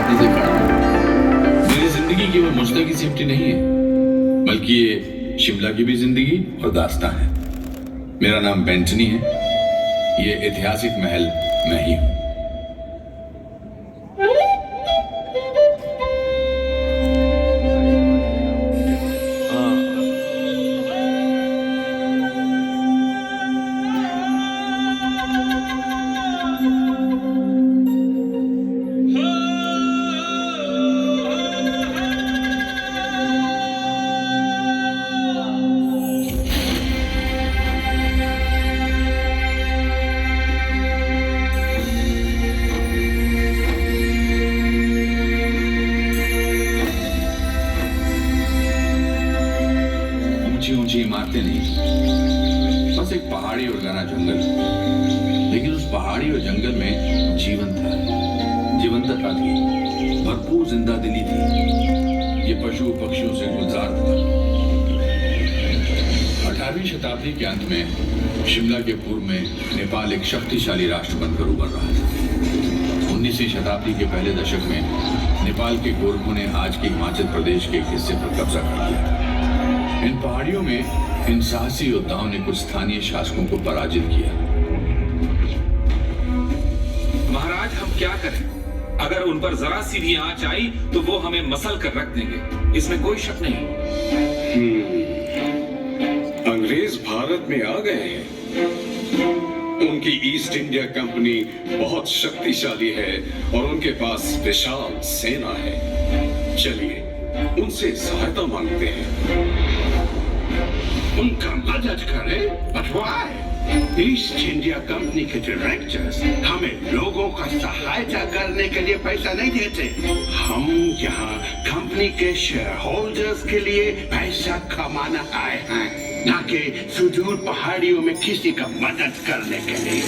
शांति से खड़ा हूं। मेरी जिंदगी केवल मुस्तकी सिमटी नहीं है, बल्कि ये शिमला की भी जिंदगी और दास्तां है। मेरा नाम बेंटनी है। ये ऐतिहासिक महल मैं ही हूं। ऊंची इमारतें नहीं, बस एक पहाड़ी और घना जंगल। लेकिन उस पहाड़ी और जंगल में जीवन था, जीवंतता थी, भरपूर जिंदा दिली थी। ये पशु पक्षियों से गुलजार था। 18वीं शताब्दी के अंत में शिमला के पूर्व में नेपाल एक शक्तिशाली राष्ट्र बनकर उभर रहा था। 19वीं शताब्दी के पहले दशक में नेपाल के गोरखों ने आज के हिमाचल प्रदेश के एक हिस्से पर कब्जा कर लिया। इन पहाड़ियों में इन साहसी योद्धाओं ने कुछ स्थानीय शासकों को पराजित किया। महाराज, हम क्या करें? अगर उन पर जरा सी भी आंच आई तो वो हमें मसल कर रख देंगे, इसमें कोई शक नहीं। अंग्रेज भारत में आ गए हैं। उनकी ईस्ट इंडिया कंपनी बहुत शक्तिशाली है और उनके पास विशाल सेना है। चलिए उनसे सहायता मांगते हैं। उनका मदद करें? But why? East India company के डायरेक्टर्स हमें लोगों का सहायता करने के लिए पैसा नहीं देते। हम यहाँ कंपनी के शेयर होल्डर्स के लिए पैसा कमाना आए हैं, न कि सुदूर पहाड़ियों में किसी का मदद करने के लिए।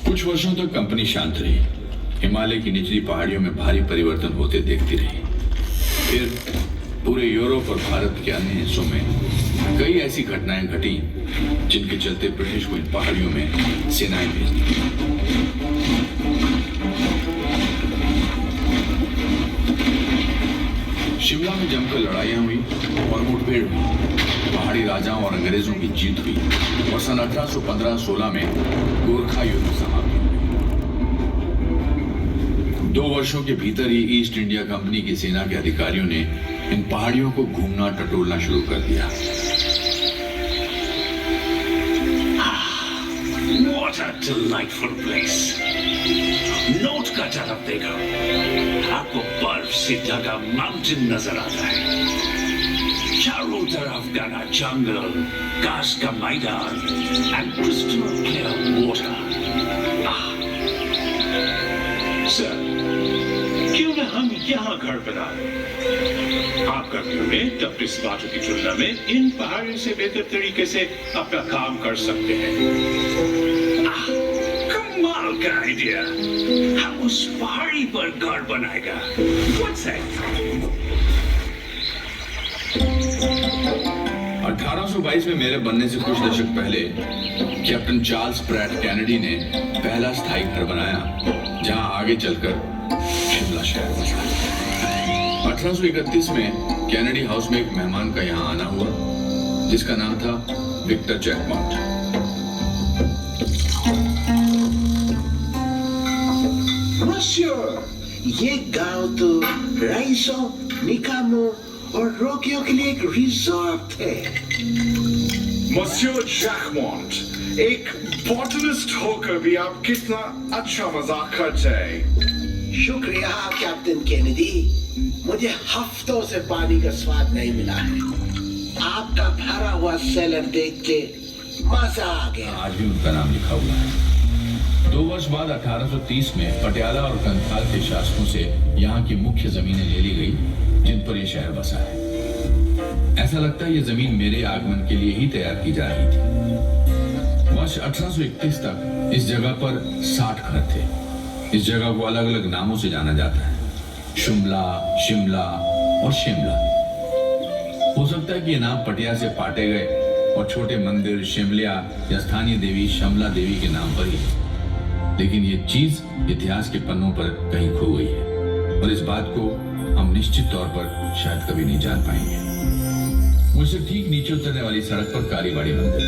कुछ वर्षों तक कंपनी शांत रही। हिमालय की निचली पहाड़ियों में भारी परिवर्तन होते देखती रही। फिर पूरे यूरोप और भारत के अन्य हिस्सों में कई ऐसी घटनाएं घटी जिनके चलते ब्रिटिश को इन पहाड़ियों में सेनाएं भेजनी पड़ी। शिमला में जमकर लड़ाइयां हुई और मुठभेड़ हुई। पहाड़ी राजाओं और अंग्रेजों की जीत हुई और सन 1815-16 में गोरखा युद्ध समाप्त हुआ। 2 वर्षों के भीतर ही ईस्ट इंडिया कंपनी की सेना के अधिकारियों ने इन पहाड़ियों को घूमना टटोलना शुरू कर दिया। What a delightful place! Note का तरफ देखो, आपको बर्फ से ढका माउंटेन नजर आता है। चारों तरफ घना जंगल, घास का मैदान and crystal clear water. Sir, क्यों न हम यहाँ घर बना लें? आप गर्मियों में टपरिस बाटों की तुलना में इन पहाड़ियों से बेहतर तरीके से अपना काम कर सकते हैं। कमाल का आइडिया! हम उस पहाड़ी पर घर बनाएगा। What's that? 1822 में मेरे बनने से कुछ दशक पहले कैप्टन चार्ल्स प्रैट कैनेडी ने पहला स्थायी घर बनाया, जहां आगे चलकर शिमला शहर बसा। 1831 में कैनेडी हाउस में एक मेहमान का यहां आना हुआ, जिसका नाम था विक्टर जैकमॉन्ट। मॉन्सियर, ये गांव तो राइसों, निकामों और रोगियों के लिए एक रिजॉर्ट है। मॉन्सियर जैकमॉन्ट, एक बॉटनिस्ट होकर भी आप कितना अच्छा मजाक करते हैं। शुक्रिया कैप्टन केनेडी, मुझे हफ्तों से पानी का स्वाद नहीं मिला है। आपका भरा हुआ सेलर देख के मजा आ गया। आज भी उनका नाम लिखा हुआ है। 2 वर्ष बाद 1830 में पटियाला और कंथाल के शासकों से यहाँ की मुख्य जमीनें ले ली गई, जिन पर यह शहर बसा है। ऐसा लगता है ये जमीन मेरे आगमन के लिए ही तैयार की जा रही थी। वर्ष 1831 तक इस जगह पर 60 घर थे। इस जगह को अलग अलग नामों से जाना जाता है, शिमला, शिमला और शिमला। हो सकता है कि ये नाम पटिया से पाटे गए और छोटे मंदिर शिमलिया या स्थानीय देवी शमला देवी के नाम पर ही। लेकिन ये चीज इतिहास के पन्नों पर कहीं खो गई है और इस बात को हम निश्चित तौर पर शायद कभी नहीं जान पाएंगे। मुझसे ठीक नीचे उतरने वाली सड़क पर कालीबाड़ी मंदिर है।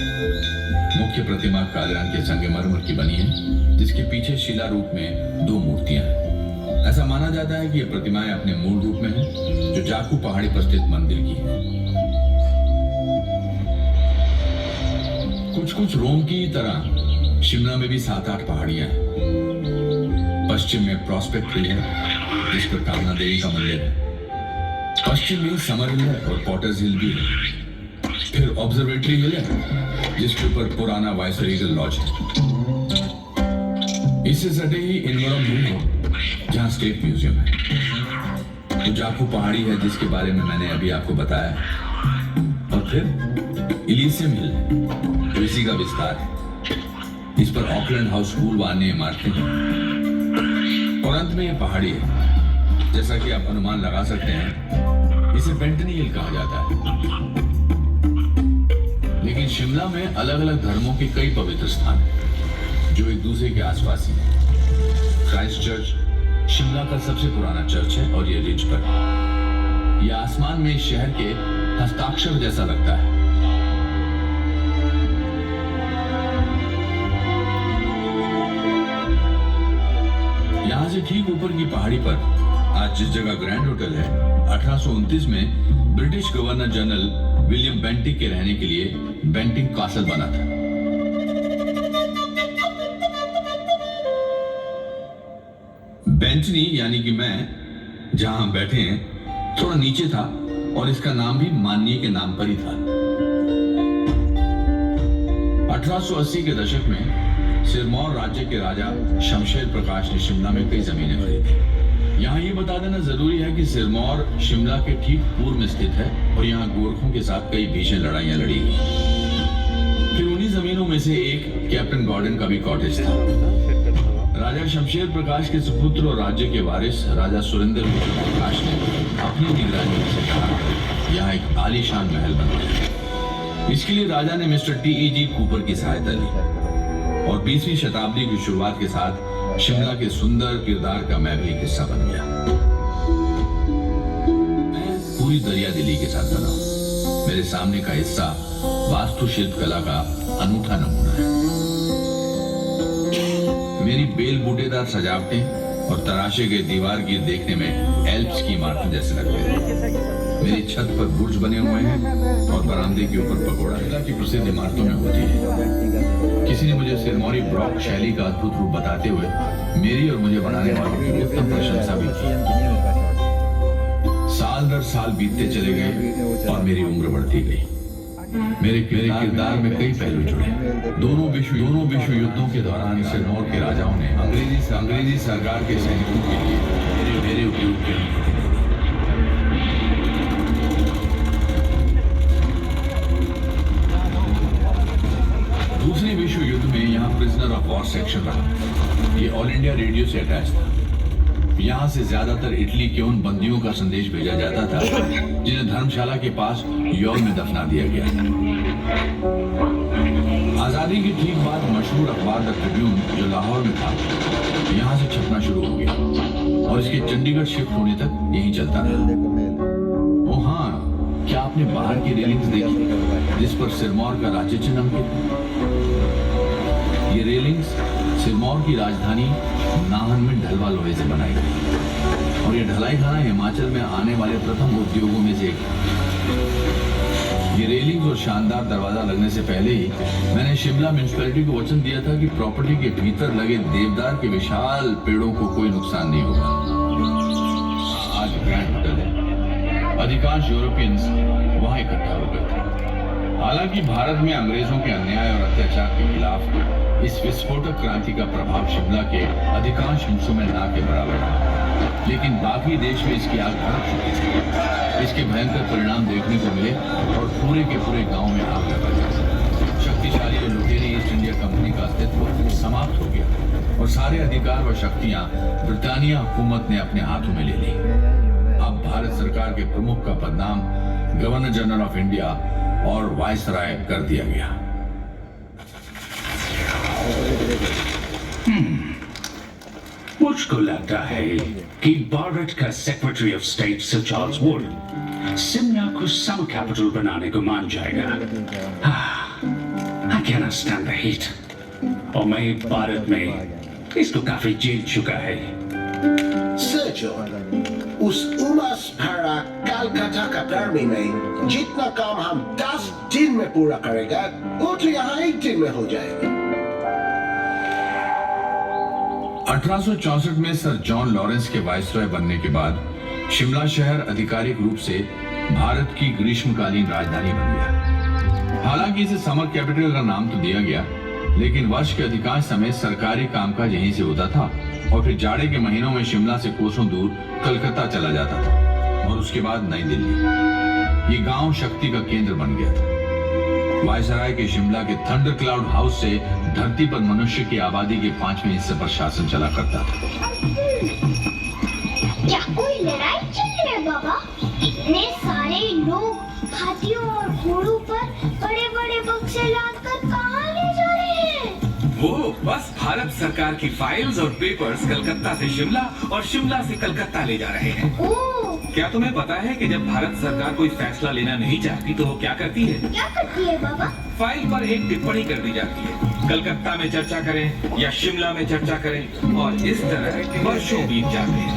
मुख्य प्रतिमा काले रंग के संगमरमर की बनी है, जिसके पीछे शिला रूप में 2 मूर्तियां हैं। ऐसा माना जाता है कि ये प्रतिमाएं अपने मूल रूप में हैं, जो जाकू पहाड़ी पर स्थित मंदिर की है। कुछ रोम की तरह शिमला में भी 7-8 पहाड़ियां हैं। पश्चिम में प्रॉस्पेक्ट हिल है, जिस पर कामना देवी का मंदिर है। पश्चिम में समर हिल है और पॉटर्स हिल भी है। फिर ऑब्जर्वेटरी हिल है, जिसके ऊपर पुराना वाइसरेगल लॉज है। इससे सटे ही इनवरम हिल है, जहां स्टेट म्यूजियम है। तो जाकू पहाड़ी है, जिसके बारे में मैंने अभी आपको बताया। और फिर इलीसियम हिल है, तो इसी का विस्तार है। इस पर ऑकलैंड हाउस स्कूल व अन्य इमारतें हैं। और अंत में यह पहाड़ी है, जैसा कि आप अनुमान लगा सकते हैं, इसे बेंटनी हिल कहा जाता है। लेकिन शिमला में अलग अलग धर्मों के कई पवित्र स्थान हैं, जो एक दूसरे के आसपास ही हैं। क्राइस्ट चर्च शिमला का सबसे पुराना चर्च है और ये रिज पर। यह आसमान में इस शहर के हस्ताक्षर जैसा लगता है। यहां से ठीक ऊपर की पहाड़ी पर आज जिस जगह ग्रैंड होटल है, 1829 में British governor general William Bentinck के रहने के लिए बेंटिक कासल बना था। बेंटनी यानी कि मैं जहां हम बैठे हैं थोड़ा नीचे था और इसका नाम भी माननीय के नाम पर ही था। 1880 के दशक में सिरमौर राज्य के राजा शमशेर प्रकाश ने शिमला में कई जमीनें खरीदी। यहाँ ये बता देना जरूरी है कि सिरमौर शिमला के ठीक पूर्व में स्थित है और यहाँ गोरखों के साथ कई भीषण लड़ाइयां लड़ी गई। फिर उन्हीं जमीनों में से एक कैप्टन गॉर्डन का भी कॉटेज था। राजा शमशेर प्रकाश के सुपुत्र और राज्य के वारिस राजा सुरेंद्र प्रकाश ने अपनी निगरानी से कहा यहाँ एक आलीशान महल बनवाया। इसके लिए राजा ने मिस्टर T.E.G. कूपर की सहायता ली और 20वीं शताब्दी की शुरुआत के साथ शिमला के सुंदर किरदार का मैं भी एक हिस्सा बन गया। मैं पूरी दरिया दिली के साथ बना हूं। मेरे सामने का हिस्सा वास्तुशिल्प कला का अनूठा नमूना है। मेरी बेल बूटेदार सजावटें और तराशे गए दीवार गिर देखने में एल्प्स की इमारतें जैसे लगते हैं। मेरी छत पर बुर्ज बने हुए हैं और बरामदे के ऊपर पगोड़ा शिमला की प्रसिद्ध इमारतों में होती है। किसी ने मुझे सिरमौरी ब्रॉक शैली का अद्भुत रूप बताते हुए मेरी और मुझे बनाने वालों की उत्तम प्रशंसा भी की। साल दर साल बीतते चले गए और मेरी उम्र बढ़ती गई। मेरे किरदार में कई पहलू जुड़े। दोनों विश्व युद्धों के दौरान सिरमौर के राजाओं ने अंग्रेजी सरकार के सैनिकों के लिए मेरे उपयोग के दूसरे विश्व युद्ध में यहाँ प्रिजनर ऑफ वॉर सेक्शन रहा। ये ऑल इंडिया रेडियो से अटैच था। यहाँ से ज्यादातर इटली के उन बंदियों का संदेश भेजा जाता था जिन्हें धर्मशाला के पास यौन में दफना दिया गया। आजादी की ठीक बाद मशहूर अखबार द ट्रिब्यून जो लाहौर में था, यहाँ से छपना शुरू हो गया और इसके चंडीगढ़ शिफ्ट होने तक यहीं चलता रहा। ओ हाँ, क्या आपने बाहर की रेलिंग्स देखी जिस पर सिरमौर का राज्य चिन्ह अंकित? ये रेलिंग्स सिरमौर की राजधानी नाहन में ढलवा लोहे से बनाई गई और ये ढलाई खाना हिमाचल में आने वाले प्रथम उद्योगों में से एक। ये रेलिंग्स और शानदार दरवाजा लगने से पहले ही मैंने शिमला म्युनिसिपैलिटी को वचन दिया था कि प्रॉपर्टी के भीतर लगे देवदार के विशाल पेड़ों को कोई नुकसान नहीं होगा। आज ग्रैंड होटल है। अधिकांश यूरोपियंस वहां इकट्ठा हो गए थे। हालांकि भारत में अंग्रेजों के अन्याय और अत्याचार के खिलाफ इस विस्फोटक क्रांति का प्रभाव शिमला के अधिकांश हिस्सों में ना के बराबर रहा, लेकिन बाकी देश में इसकी आग भड़क चुकी थी। इसके भयंकर परिणाम देखने को मिले और पूरे के पूरे गांव में आग लगा दी। शक्तिशाली और लुटेरी ईस्ट इंडिया कंपनी का अस्तित्व समाप्त हो गया और सारे अधिकार व शक्तियां ब्रिटानिया हुकूमत ने अपने हाथों में ले ली। अब भारत सरकार के प्रमुख का पदनाम गवर्नर जनरल ऑफ इंडिया और वायसराय कर दिया गया। मुझको लगता है कि भारत का secretary of state sir Charles Wood Shimla को समर कैपिटल बनाने को मान जाएगा। I cannot stand the heat। और मैं भारत में इसको काफी झेल चुका है। सर जॉन, उस उमस भरा कलकत्ता का गर्मी में जितना काम हम 10 दिन में पूरा करेगा वो तो यहाँ 1 दिन में हो जाएगा। 1864 में सर जॉन लॉरेंस के वाइसरॉय बनने के बाद शिमला शहर आधिकारिक रूप से भारत की ग्रीष्मकालीन राजधानी बन गया। हालांकि इसे समर कैपिटल का नाम तो दिया गया, लेकिन वर्ष के अधिकांश समय सरकारी कामकाज यहीं से होता था और फिर जाड़े के महीनों में शिमला से कोसों दूर कलकत्ता चला जाता था और उसके बाद नई दिल्ली। ये गांव शक्ति का केंद्र बन गया था। वायसराय के शिमला के थंडर क्लाउड हाउस से धरती पर मनुष्य की आबादी के 5वें हिस्से पर शासन चला करता था। क्या कोई लड़ाई चल रही है बाबा? इतने सारे लोग हाथियों और घोड़ों पर बड़े-बड़े बक्से लादकर कहाँ ले जा रहे हैं? वो बस भारत सरकार की फाइल्स और पेपर्स कलकत्ता से शिमला और शिमला से कलकत्ता ले जा रहे हैं। ओह, क्या तुम्हें पता है कि जब भारत सरकार कोई फैसला लेना नहीं चाहती तो वो क्या करती है? क्या करती है बाबा? फाइल पर एक टिप्पणी कर दी जाती है। कलकत्ता में चर्चा करें या शिमला में चर्चा करें और इस तरह वर्षों बीत जाते हैं।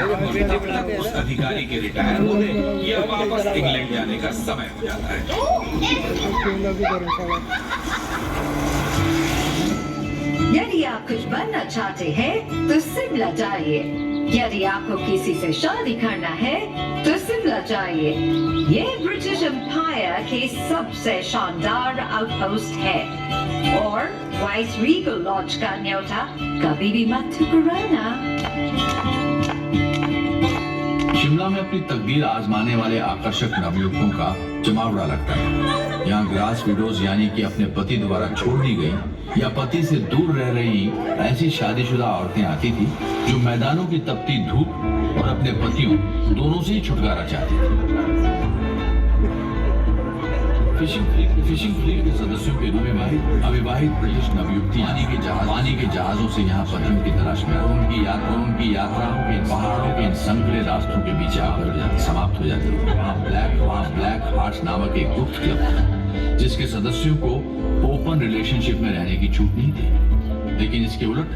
और तब तक उस अधिकारी के रिटायर होने या वापस इंग्लैंड जाने का समय हो जाता है। यदि आप कुछ बनना चाहते हैं तो शिमला जाइए। यदि आपको किसी से शादी करना है तो शिमला जाइए। ये ब्रिटिश एम्पायर के सबसे शानदार आउटपोस्ट है और वाइस रीगल लॉज का न्योता कभी भी मत ठुकराना। शिमला में अपनी तकदीर आजमाने वाले आकर्षक नवयुवकों का जमावड़ा लगता है। यहाँ ग्रास विडोज यानी कि अपने पति द्वारा छोड़ दी गई या पति से दूर रह रही ऐसी शादीशुदा औरतें आती थी जो मैदानों की तपती धूप और अपने पतियों दोनों से ही छुटकारा चाहती थी। फिशिंग फ्लीट के सदस्यों के रूप में अविवाहित ब्रिटिश नवयुवती पानी के जहाजों से यहाँ पतियों की तलाश में उनकी यात्राओं के पहाड़ों के इन संकरे रास्तों के बीच आकर समाप्त हो जाती थी। वहाँ ब्लैक हार्ट्स नामक एक गुप्त क्लब था जिसके सदस्यों को ओपन रिलेशनशिप में रहने की छूट नहीं थी, लेकिन इसके उलट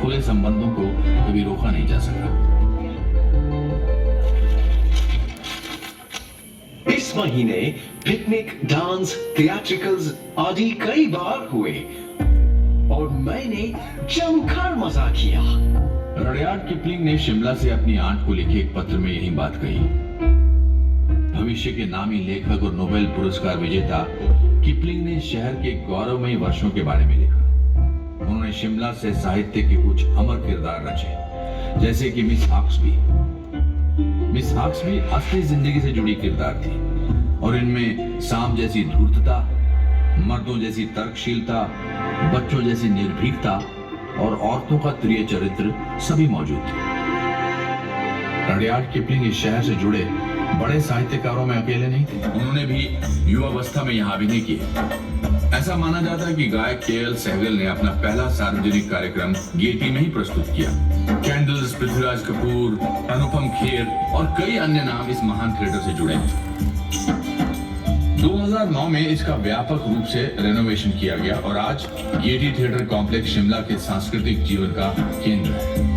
खुले संबंधों को कभी रोका नहीं जा सका। इस महीने पिकनिक, डांस, थिएट्रिकल्स आदि कई बार हुए और मैंने जमकर मजा किया। रडयार्ड किपलिंग ने शिमला से अपनी आंट को लिखे एक पत्र में यही बात कही। भविष्य के नामी लेखक और नोबेल पुरस्कार विजेता किपलिंग ने शहर के गौरवमयी वर्षों के बारे में लिखा। उन्होंने शिमला से साहित्य के कुछ अमर किरदार रचे, जैसे कि मिस हॉक्सबी असली जिंदगी से जुड़ी किरदार थी और इनमें सांप जैसी धूर्तता, मर्दों जैसी तर्कशीलता, बच्चों जैसी निर्भीकता और औरतों का प्रिय चरित्र सभी मौजूद थे। रडयार्ड किपलिंग इस शहर से जुड़े बड़े साहित्यकारों में अकेले नहीं थे। उन्होंने भी युवावस्था में यहाँ अभिनय किए। ऐसा माना जाता है कि गायक के.एल. सहगल ने अपना पहला सार्वजनिक कार्यक्रम गेटी में ही प्रस्तुत किया। कैंडल्स, पृथ्वीराज कपूर, अनुपम खेर और कई अन्य नाम इस महान थिएटर से जुड़े हैं। 2009 में इसका व्यापक रूप से रेनोवेशन किया गया और आज गेटी थिएटर कॉम्प्लेक्स शिमला के सांस्कृतिक जीवन का केंद्र है।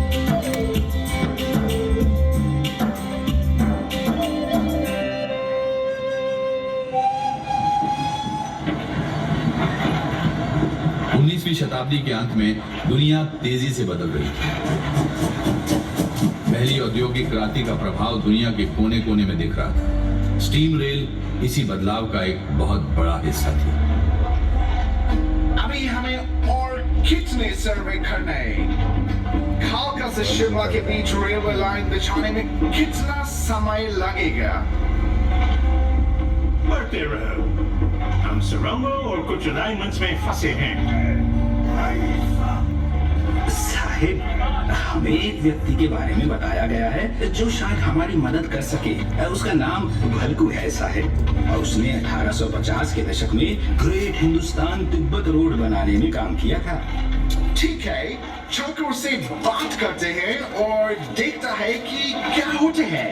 शताब्दी के अंत में दुनिया तेजी से बदल रही थी। पहली औद्योगिक क्रांति का प्रभाव दुनिया के कोने कोने में दिख रहा था। स्टीम रेल इसी बदलाव का एक बहुत बड़ा हिस्सा थी। अभी हमें और कितने सर्वे करने? कलकत्ता से शिमला के बीच रेलवे लाइन बिछाने में कितना समय लगेगा? बढ़ते रहो, हम सुरंगों और कुछ अलाइनमेंट्स में फंसे हैं। साहिब, हमें एक व्यक्ति के बारे में बताया गया है जो शायद हमारी मदद कर सके। उसका नाम भलकू है साहिब और उसने 1850 के दशक में ग्रेट हिंदुस्तान तिब्बत रोड बनाने में काम किया था। ठीक है, चलकर से बात करते हैं और देखता है कि क्या होते हैं।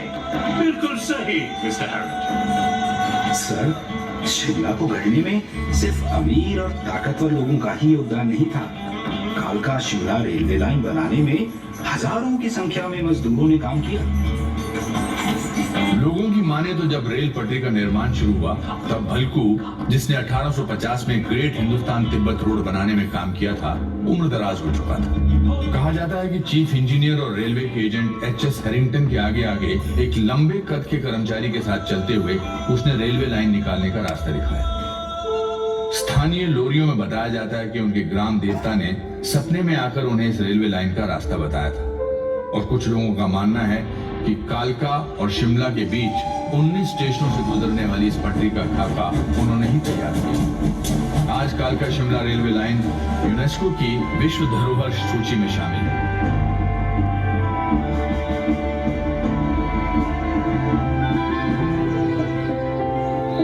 बिल्कुल सही मिस्टर हैरल्ड। सर, शिमला को गढ़ने में सिर्फ अमीर और ताकतवर लोगों का ही योगदान नहीं था। कालका शिमला रेलवे लाइन बनाने में हजारों की संख्या में मजदूरों ने काम किया। लोगों की माने तो जब रेल पटरी का निर्माण शुरू हुआ तब भलकू, जिसने 1850 में ग्रेट हिंदुस्तान तिब्बत रोड बनाने में काम किया था, उम्र दराज हो चुका था। कहा जाता है कि चीफ इंजीनियर और रेलवे के एजेंट एच.एस. हैरिंगटन के आगे आगे एक लंबे कद के कर्मचारी के साथ चलते हुए उसने रेलवे लाइन निकालने का रास्ता दिखाया। स्थानीय लोरियों में बताया जाता है कि उनके ग्राम देवता ने सपने में आकर उन्हें इस रेलवे लाइन का रास्ता बताया था। और कुछ लोगों का मानना है कि कालका और शिमला के बीच 19 स्टेशनों से गुजरने वाली इस पटरी का खाका उन्होंने ही तैयार किया। आज कालका शिमला रेलवे लाइन यूनेस्को की विश्व धरोहर सूची में शामिल है।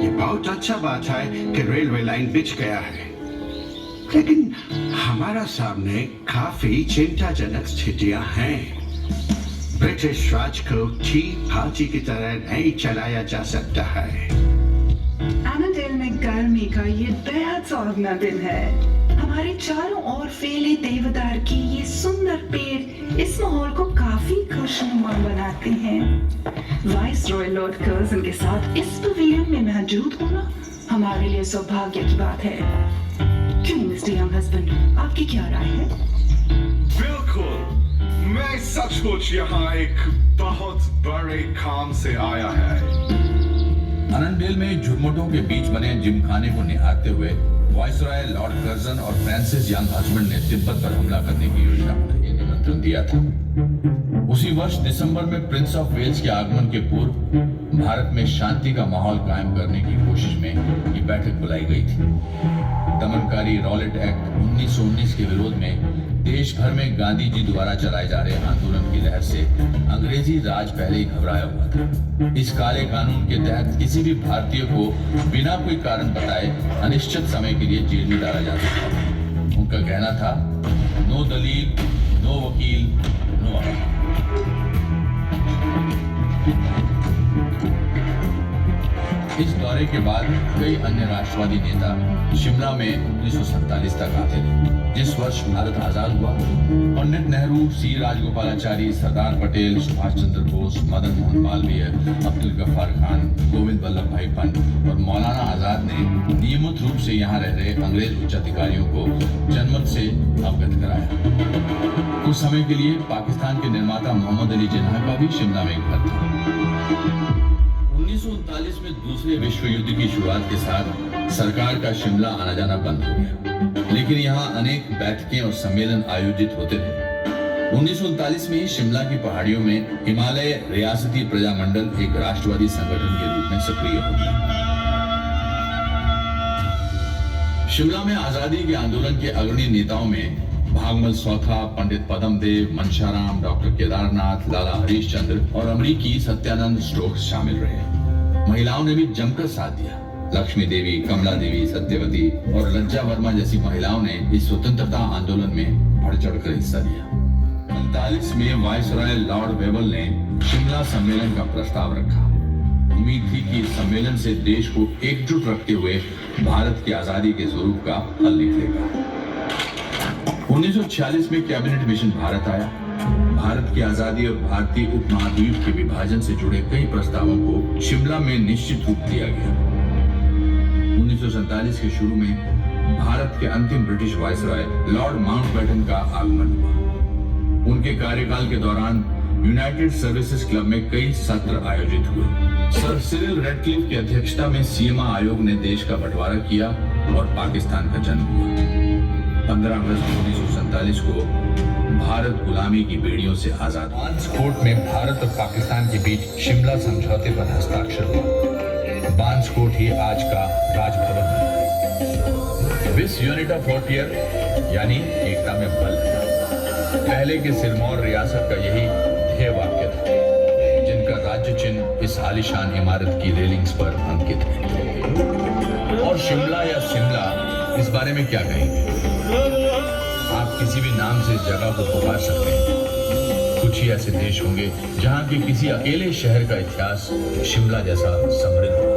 ये बहुत अच्छा बात है कि रेलवे लाइन बिछ गया है, लेकिन हमारा सामने काफी चिंताजनक स्थितियां हैं। ब्रिटिश राज को ठीक हाथी की तरह नहीं चलाया जा सकता है। एनाडेल में गर्मी का ये बेहद सुहावना दिन है। हमारे चारों ओर फैले देवदार की ये सुंदर पेड़ इस माहौल को काफी खुशनुमा बनाते हैं। वाइस रॉय लॉर्ड कर्जन के साथ इस पवेलियन में मौजूद होना हमारे लिए सौभाग्य की बात है। क्यों मिस्टर यंग हस्बैंड, आपकी क्या राय है? बिल्कुल, मैं सचमुच यहाँ एक बहुत बड़े काम से आया है। अनंडेल में झुरमुटों के बीच बने जिमखाने को निहारते हुए वाइसरॉय लॉर्ड कर्जन और फ्रांसिस यंग हस्बैंड ने तिब्बत पर हमला करने की योजना बनाई, निमंत्रण दिया था। उसी वर्ष दिसंबर में प्रिंस ऑफ वेल्स के आगमन के पूर्व भारत में शांति का माहौल कायम करने की कोशिश में ये बैठक बुलाई गई थी। दमनकारी रॉलेट एक्ट 1919 के विरोध में देश भर में गांधी जी द्वारा चलाए जा रहे आंदोलन की लहर से अंग्रेजी राज पहले ही घबराया हुआ था। इस काले कानून के तहत किसी भी भारतीय को बिना कोई कारण बताए अनिश्चित समय के लिए जेल में डाला जा सकता था। उनका कहना था, नो दलील, नो वकील, नो अदालत। इस दौरे के बाद कई अन्य राष्ट्रवादी नेता शिमला में 1947 तक आते रहे। जिस वर्ष भारत आजाद हुआ, पंडित नेहरू, सी राजगोपालाचारी, सरदार पटेल, सुभाष चंद्र बोस, मदन मोहन मालवीय, अब्दुल गफ्फार खान, गोविंद वल्लभ भाई पंत और मौलाना आजाद ने नियमित रूप से यहाँ रह रहे अंग्रेज उच्च अधिकारियों को जनमत से अवगत कराया। कुछ समय के लिए पाकिस्तान के निर्माता मोहम्मद अली जिन्ना का भी शिमला में घर था। 1939 में दूसरे विश्व युद्ध की शुरुआत के साथ सरकार का शिमला आना जाना बंद हो गया, लेकिन यहाँ अनेक बैठकें और सम्मेलन आयोजित होते रहे। 1939 में ही शिमला की पहाड़ियों में हिमालय रियासती प्रजामंडल एक राष्ट्रवादी संगठन के रूप में सक्रिय हो गया। शिमला में आजादी के आंदोलन के अग्रणी नेताओं में भागमल सौथा, पंडित पदम देव, मनशाराम, डॉक्टर केदारनाथ, लाला हरीश चंद्र और अमरीकी सत्यानंद स्टोक्स शामिल रहे। महिलाओं ने भी जमकर साथ दिया। लक्ष्मी देवी, कमला देवी, सत्यवती और लज्जा वर्मा जैसी महिलाओं ने इस स्वतंत्रता आंदोलन में बढ़ चढ़कर हिस्सा लिया। 1945 में वाइसरॉय लॉर्ड वेवल ने शिमला सम्मेलन का प्रस्ताव रखा। उम्मीद थी कि इस सम्मेलन से देश को एकजुट रखते हुए भारत की आजादी के स्वरूप का हल निकलेगा। 1946 में कैबिनेट मिशन भारत आया। भारत की आजादी और भारतीय उपमहाद्वीप के विभाजन से जुड़े कई प्रस्तावों को शिमला में निश्चित रूप दिया गया। 1947 के शुरू में भारत के अंतिम ब्रिटिश वाइसरॉय लॉर्ड माउंटबेटन का आगमन हुआ। उनके कार्यकाल के दौरान यूनाइटेड सर्विसेज क्लब में कई सत्र आयोजित हुए। सर सिरिल रेडक्लिफ की अध्यक्षता में सीमा आयोग ने देश का बंटवारा किया और पाकिस्तान का जन्म हुआ। 15 अगस्त 1947 को भारत गुलामी की बेड़ियों से आजाद। बांसकोट में भारत और पाकिस्तान के बीच शिमला समझौते पर हस्ताक्षर हुआ। बांसकोट ही आज का राजभवन है। विस यूनिट ऑफ फोर्टियर यानी एकता में बल। पहले के सिरमौर रियासत का यही ध्येय वाक्य था, जिनका राज्य चिन्ह इस आलीशान इमारत की रेलिंग्स पर अंकित है। और शिमला या शिमला, इस बारे में क्या कहेंगे आप? किसी भी नाम से इस जगह को पुकार सकते हैं। कुछ ही ऐसे देश होंगे जहां के किसी अकेले शहर का इतिहास शिमला जैसा समृद्ध हो।